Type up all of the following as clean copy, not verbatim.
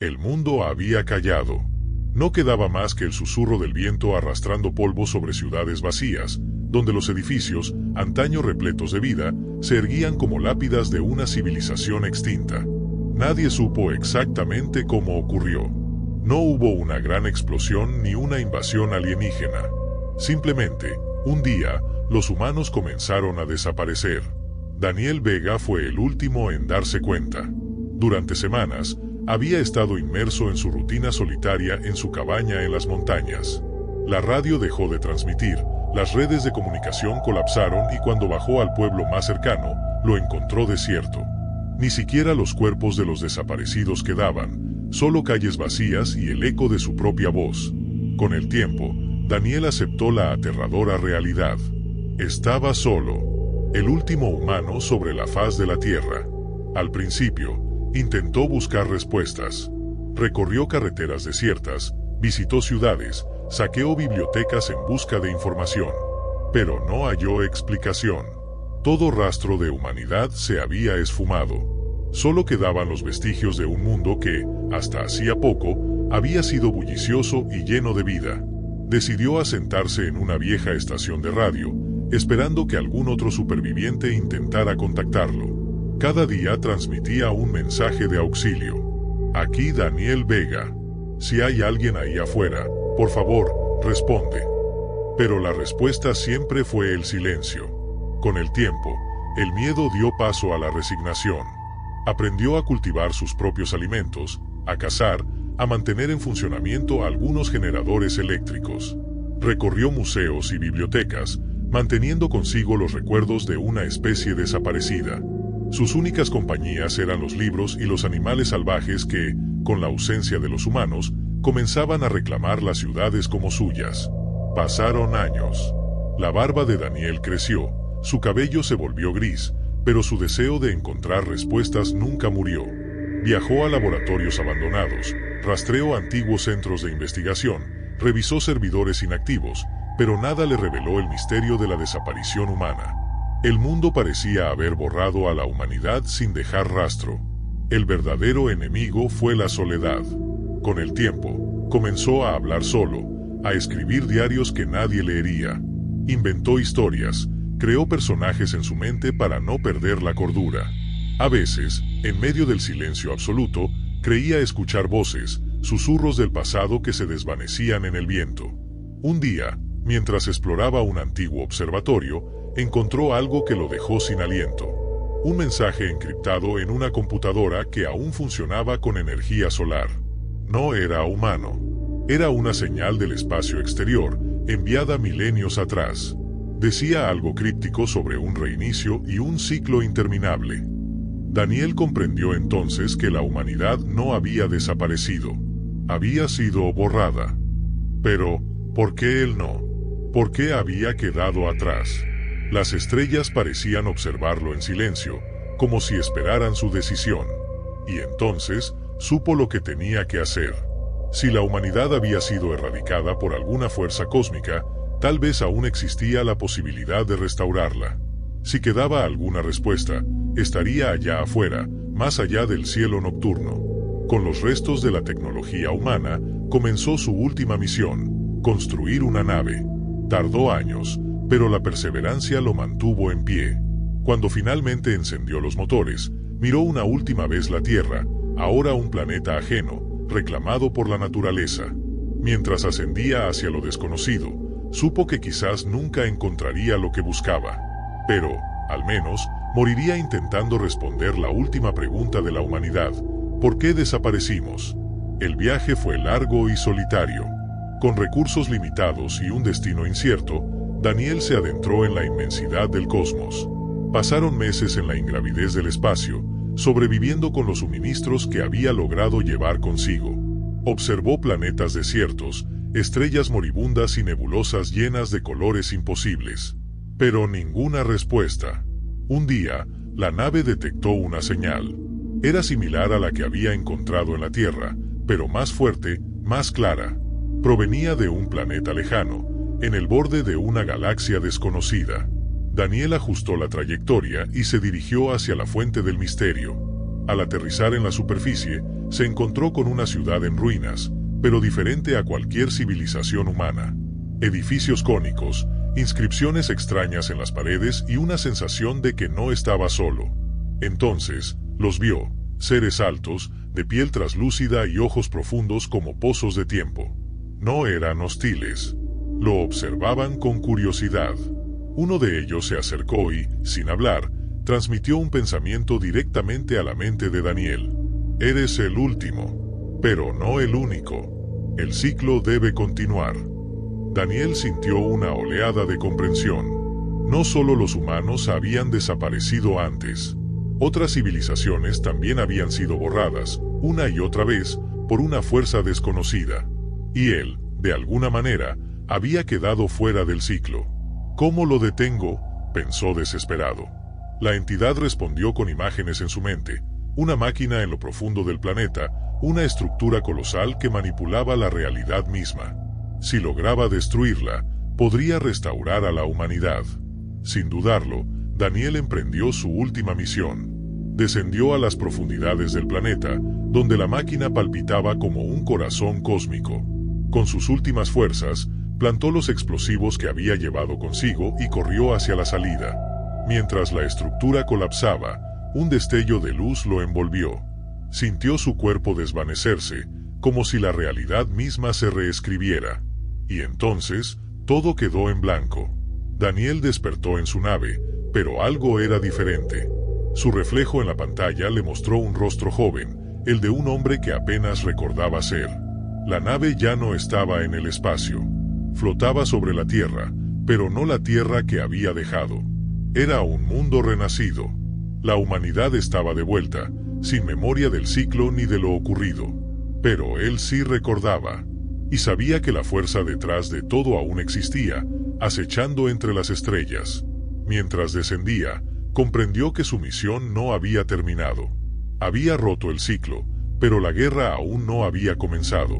El mundo había callado. No quedaba más que el susurro del viento arrastrando polvo sobre ciudades vacías, donde los edificios, antaño repletos de vida, se erguían como lápidas de una civilización extinta. Nadie supo exactamente cómo ocurrió. No hubo una gran explosión ni una invasión alienígena. Simplemente, un día, los humanos comenzaron a desaparecer. Daniel Vega fue el último en darse cuenta. Durante semanas, había estado inmerso en su rutina solitaria en su cabaña en las montañas. La radio dejó de transmitir, las redes de comunicación colapsaron y cuando bajó al pueblo más cercano, lo encontró desierto. Ni siquiera los cuerpos de los desaparecidos quedaban, solo calles vacías y el eco de su propia voz. Con el tiempo, Daniel aceptó la aterradora realidad. Estaba solo, el último humano sobre la faz de la Tierra. Al principio, intentó buscar respuestas. Recorrió carreteras desiertas, visitó ciudades, saqueó bibliotecas en busca de información. Pero no halló explicación. Todo rastro de humanidad se había esfumado. Solo quedaban los vestigios de un mundo que, hasta hacía poco, había sido bullicioso y lleno de vida. Decidió asentarse en una vieja estación de radio, esperando que algún otro superviviente intentara contactarlo. Cada día transmitía un mensaje de auxilio. Aquí Daniel Vega. Si hay alguien ahí afuera, por favor, responde. Pero la respuesta siempre fue el silencio. Con el tiempo, el miedo dio paso a la resignación. Aprendió a cultivar sus propios alimentos, a cazar, a mantener en funcionamiento algunos generadores eléctricos. Recorrió museos y bibliotecas, manteniendo consigo los recuerdos de una especie desaparecida. Sus únicas compañías eran los libros y los animales salvajes que, con la ausencia de los humanos, comenzaban a reclamar las ciudades como suyas. Pasaron años. La barba de Daniel creció, su cabello se volvió gris, pero su deseo de encontrar respuestas nunca murió. Viajó a laboratorios abandonados, rastreó antiguos centros de investigación, revisó servidores inactivos, pero nada le reveló el misterio de la desaparición humana. El mundo parecía haber borrado a la humanidad sin dejar rastro. El verdadero enemigo fue la soledad. Con el tiempo, comenzó a hablar solo, a escribir diarios que nadie leería. Inventó historias, creó personajes en su mente para no perder la cordura. A veces, en medio del silencio absoluto, creía escuchar voces, susurros del pasado que se desvanecían en el viento. Un día, mientras exploraba un antiguo observatorio, encontró algo que lo dejó sin aliento. Un mensaje encriptado en una computadora que aún funcionaba con energía solar. No era humano. Era una señal del espacio exterior, enviada milenios atrás. Decía algo críptico sobre un reinicio y un ciclo interminable. Daniel comprendió entonces que la humanidad no había desaparecido. Había sido borrada. Pero, ¿por qué él no? ¿Por qué había quedado atrás? Las estrellas parecían observarlo en silencio, como si esperaran su decisión. Y entonces, supo lo que tenía que hacer. Si la humanidad había sido erradicada por alguna fuerza cósmica, tal vez aún existía la posibilidad de restaurarla. Si quedaba alguna respuesta, estaría allá afuera, más allá del cielo nocturno. Con los restos de la tecnología humana, comenzó su última misión: construir una nave. Tardó años, pero la perseverancia lo mantuvo en pie. Cuando finalmente encendió los motores, miró una última vez la Tierra, ahora un planeta ajeno, reclamado por la naturaleza. Mientras ascendía hacia lo desconocido, supo que quizás nunca encontraría lo que buscaba. Pero, al menos, moriría intentando responder la última pregunta de la humanidad: ¿por qué desaparecimos? El viaje fue largo y solitario. Con recursos limitados y un destino incierto, Daniel se adentró en la inmensidad del cosmos. Pasaron meses en la ingravidez del espacio, sobreviviendo con los suministros que había logrado llevar consigo. Observó planetas desiertos, estrellas moribundas y nebulosas llenas de colores imposibles. Pero ninguna respuesta. Un día, la nave detectó una señal. Era similar a la que había encontrado en la Tierra, pero más fuerte, más clara. Provenía de un planeta lejano, en el borde de una galaxia desconocida. Daniel ajustó la trayectoria y se dirigió hacia la fuente del misterio. Al aterrizar en la superficie, se encontró con una ciudad en ruinas, pero diferente a cualquier civilización humana. Edificios cónicos, inscripciones extrañas en las paredes y una sensación de que no estaba solo. Entonces, los vio, seres altos, de piel traslúcida y ojos profundos como pozos de tiempo. No eran hostiles. Lo observaban con curiosidad. Uno de ellos se acercó y, sin hablar, transmitió un pensamiento directamente a la mente de Daniel. Eres el último, pero no el único. El ciclo debe continuar. Daniel sintió una oleada de comprensión. No solo los humanos habían desaparecido antes. Otras civilizaciones también habían sido borradas, una y otra vez, por una fuerza desconocida. Y él, de alguna manera, había quedado fuera del ciclo. ¿Cómo lo detengo?, pensó desesperado. La entidad respondió con imágenes en su mente, una máquina en lo profundo del planeta, una estructura colosal que manipulaba la realidad misma. Si lograba destruirla, podría restaurar a la humanidad. Sin dudarlo, Daniel emprendió su última misión. Descendió a las profundidades del planeta, donde la máquina palpitaba como un corazón cósmico. Con sus últimas fuerzas, plantó los explosivos que había llevado consigo y corrió hacia la salida. Mientras la estructura colapsaba, un destello de luz lo envolvió. Sintió su cuerpo desvanecerse, como si la realidad misma se reescribiera. Y entonces, todo quedó en blanco. Daniel despertó en su nave, pero algo era diferente. Su reflejo en la pantalla le mostró un rostro joven, el de un hombre que apenas recordaba ser. La nave ya no estaba en el espacio. Flotaba sobre la Tierra, pero no la Tierra que había dejado. Era un mundo renacido. La humanidad estaba de vuelta, sin memoria del ciclo ni de lo ocurrido. Pero él sí recordaba, y sabía que la fuerza detrás de todo aún existía, acechando entre las estrellas. Mientras descendía, comprendió que su misión no había terminado. Había roto el ciclo, pero la guerra aún no había comenzado.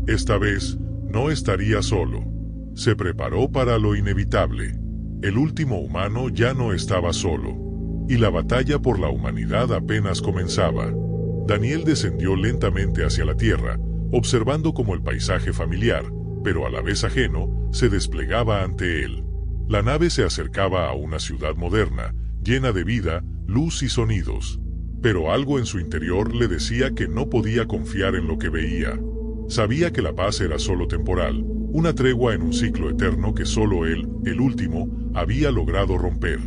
Esta vez, no estaría solo. Se preparó para lo inevitable. El último humano ya no estaba solo. Y la batalla por la humanidad apenas comenzaba. Daniel descendió lentamente hacia la Tierra, observando cómo el paisaje familiar, pero a la vez ajeno, se desplegaba ante él. La nave se acercaba a una ciudad moderna, llena de vida, luz y sonidos. Pero algo en su interior le decía que no podía confiar en lo que veía. Sabía que la paz era solo temporal, una tregua en un ciclo eterno que solo él, el último, había logrado romper.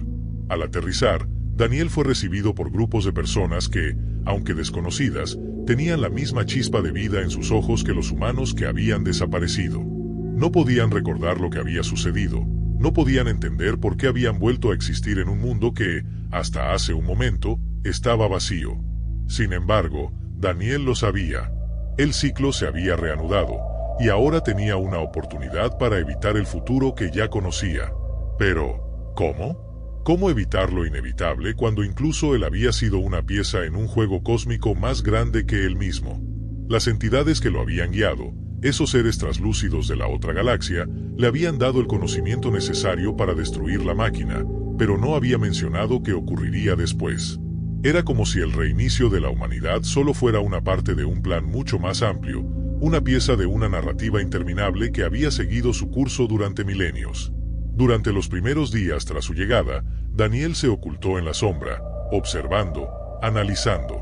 Al aterrizar, Daniel fue recibido por grupos de personas que, aunque desconocidas, tenían la misma chispa de vida en sus ojos que los humanos que habían desaparecido. No podían recordar lo que había sucedido, no podían entender por qué habían vuelto a existir en un mundo que, hasta hace un momento, estaba vacío. Sin embargo, Daniel lo sabía. El ciclo se había reanudado, y ahora tenía una oportunidad para evitar el futuro que ya conocía. Pero, ¿cómo? ¿Cómo evitar lo inevitable cuando incluso él había sido una pieza en un juego cósmico más grande que él mismo? Las entidades que lo habían guiado, esos seres traslúcidos de la otra galaxia, le habían dado el conocimiento necesario para destruir la máquina, pero no había mencionado qué ocurriría después. Era como si el reinicio de la humanidad solo fuera una parte de un plan mucho más amplio, una pieza de una narrativa interminable que había seguido su curso durante milenios. Durante los primeros días tras su llegada, Daniel se ocultó en la sombra, observando, analizando.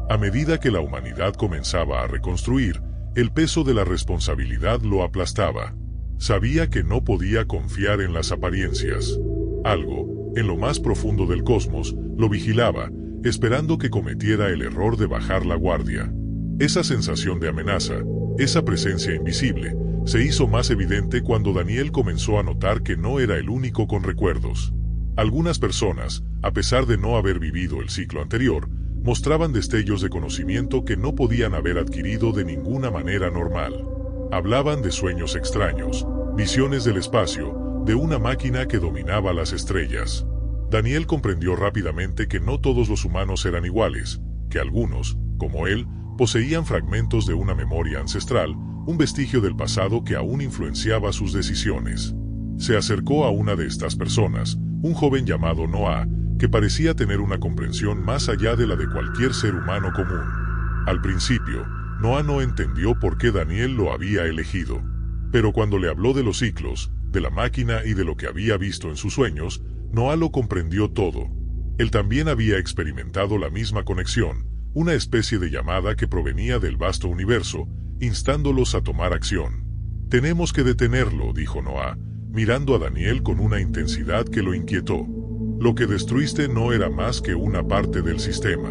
A medida que la humanidad comenzaba a reconstruir, el peso de la responsabilidad lo aplastaba. Sabía que no podía confiar en las apariencias. Algo, en lo más profundo del cosmos, lo vigilaba, esperando que cometiera el error de bajar la guardia. Esa sensación de amenaza, esa presencia invisible, se hizo más evidente cuando Daniel comenzó a notar que no era el único con recuerdos. Algunas personas, a pesar de no haber vivido el ciclo anterior, mostraban destellos de conocimiento que no podían haber adquirido de ninguna manera normal. Hablaban de sueños extraños, visiones del espacio, de una máquina que dominaba las estrellas. Daniel comprendió rápidamente que no todos los humanos eran iguales, que algunos, como él, poseían fragmentos de una memoria ancestral, un vestigio del pasado que aún influenciaba sus decisiones. Se acercó a una de estas personas, un joven llamado Noah, que parecía tener una comprensión más allá de la de cualquier ser humano común. Al principio, Noah no entendió por qué Daniel lo había elegido. Pero cuando le habló de los ciclos, de la máquina y de lo que había visto en sus sueños, Noah lo comprendió todo. Él también había experimentado la misma conexión, una especie de llamada que provenía del vasto universo, instándolos a tomar acción. «Tenemos que detenerlo», dijo Noah, mirando a Daniel con una intensidad que lo inquietó. «Lo que destruiste no era más que una parte del sistema.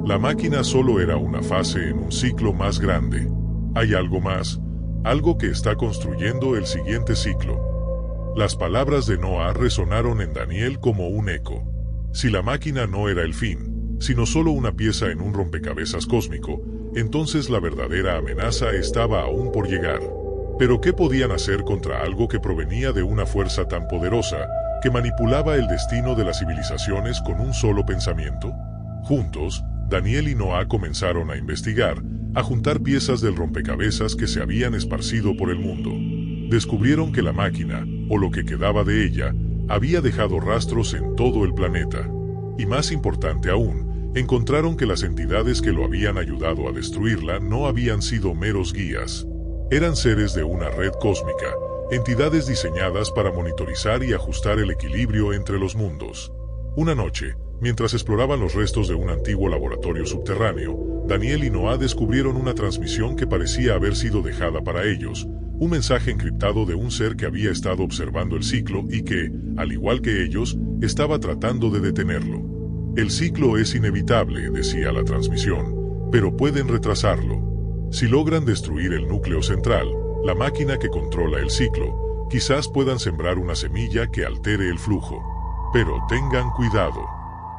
La máquina solo era una fase en un ciclo más grande. Hay algo más, algo que está construyendo el siguiente ciclo». Las palabras de Noah resonaron en Daniel como un eco. Si la máquina no era el fin, sino solo una pieza en un rompecabezas cósmico, entonces la verdadera amenaza estaba aún por llegar. Pero ¿qué podían hacer contra algo que provenía de una fuerza tan poderosa, que manipulaba el destino de las civilizaciones con un solo pensamiento? Juntos, Daniel y Noah comenzaron a investigar, a juntar piezas del rompecabezas que se habían esparcido por el mundo. Descubrieron que la máquina, o lo que quedaba de ella, había dejado rastros en todo el planeta. Y más importante aún, encontraron que las entidades que lo habían ayudado a destruirla no habían sido meros guías. Eran seres de una red cósmica, entidades diseñadas para monitorizar y ajustar el equilibrio entre los mundos. Una noche, mientras exploraban los restos de un antiguo laboratorio subterráneo, Daniel y Noah descubrieron una transmisión que parecía haber sido dejada para ellos, un mensaje encriptado de un ser que había estado observando el ciclo y que, al igual que ellos, estaba tratando de detenerlo. «El ciclo es inevitable», decía la transmisión, «pero pueden retrasarlo. Si logran destruir el núcleo central, la máquina que controla el ciclo, quizás puedan sembrar una semilla que altere el flujo. Pero tengan cuidado.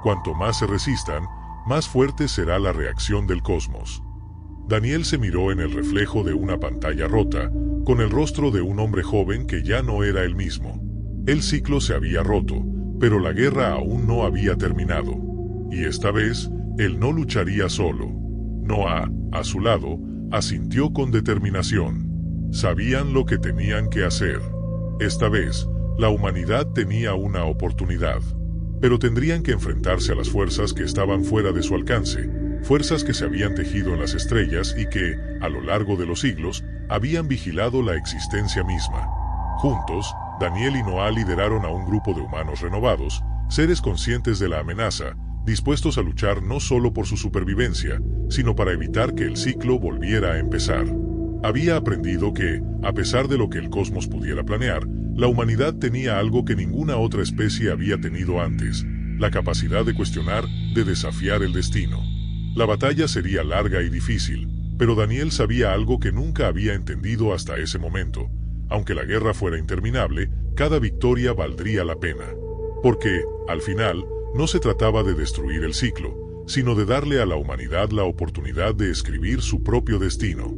Cuanto más se resistan, más fuerte será la reacción del cosmos». Daniel se miró en el reflejo de una pantalla rota, con el rostro de un hombre joven que ya no era el mismo. El ciclo se había roto, pero la guerra aún no había terminado. Y esta vez, él no lucharía solo. Noah, a su lado, asintió con determinación. Sabían lo que tenían que hacer. Esta vez, la humanidad tenía una oportunidad. Pero tendrían que enfrentarse a las fuerzas que estaban fuera de su alcance, fuerzas que se habían tejido en las estrellas y que, a lo largo de los siglos, habían vigilado la existencia misma. Juntos, Daniel y Noah lideraron a un grupo de humanos renovados, seres conscientes de la amenaza, dispuestos a luchar no solo por su supervivencia, sino para evitar que el ciclo volviera a empezar. Había aprendido que, a pesar de lo que el cosmos pudiera planear, la humanidad tenía algo que ninguna otra especie había tenido antes: la capacidad de cuestionar, de desafiar el destino. La batalla sería larga y difícil, pero Daniel sabía algo que nunca había entendido hasta ese momento. Aunque la guerra fuera interminable, cada victoria valdría la pena. Porque, al final, no se trataba de destruir el ciclo, sino de darle a la humanidad la oportunidad de escribir su propio destino.